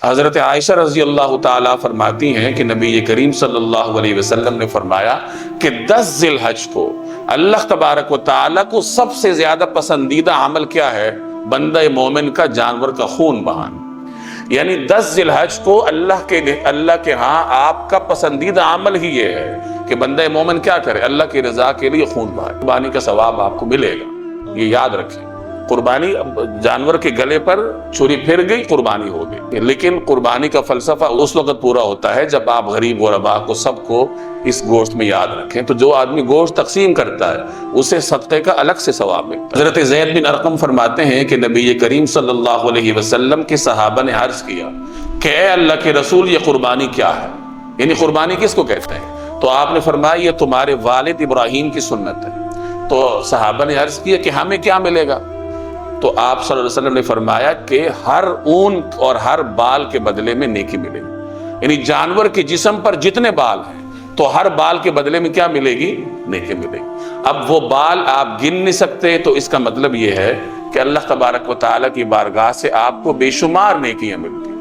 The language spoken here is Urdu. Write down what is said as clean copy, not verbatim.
حضرت عائشہ رضی اللہ تعالیٰ فرماتی ہیں کہ نبی کریم صلی اللہ علیہ وسلم نے فرمایا کہ 10 ذی الحج کو اللہ تبارک و تعالیٰ کو سب سے زیادہ پسندیدہ عمل کیا ہے؟ بندہ مومن کا جانور کا خون بہانا. یعنی 10 ذی الحج کو اللہ کے ہاں آپ کا پسندیدہ عمل ہی یہ ہے کہ بندہ مومن کیا کرے؟ اللہ کی رضا کے لیے خون بہائے. قربانی کا ثواب آپ کو ملے گا، یہ یاد رکھیں. قربانی جانور کے گلے پر چھری پھر گئی، قربانی ہو گئی. لیکن قربانی کا فلسفہ اس وقت پورا ہوتا ہے جب آپ غریب غربا کو سب کو اس گوشت میں یاد رکھیں. تو جو آدمی گوشت تقسیم کرتا ہے اسے صدقے کا الگ سے ثواب ملتا ہے. حضرت زید بن ارقم فرماتے ہیں کہ نبی کریم صلی اللہ علیہ وسلم کے صحابہ نے عرض کیا کہ اے اللہ کے رسول، یہ قربانی کیا ہے؟ یعنی قربانی کس کو کہتے ہیں؟ تو آپ نے فرمایا یہ تمہارے والد ابراہیم کی سنت ہے. تو صحابہ نے عرض کیا کہ ہمیں کیا ملے گا؟ تو آپ صلی اللہ علیہ وسلم نے فرمایا کہ ہر اون اور ہر بال کے بدلے میں نیکی ملے گی. یعنی جانور کے جسم پر جتنے بال ہیں تو ہر بال کے بدلے میں کیا ملے گی؟ نیکی ملے گی. اب وہ بال آپ گن نہیں سکتے، تو اس کا مطلب یہ ہے کہ اللہ تبارک و تعالیٰ کی بارگاہ سے آپ کو بے شمار نیکیاں ملتی ہیں.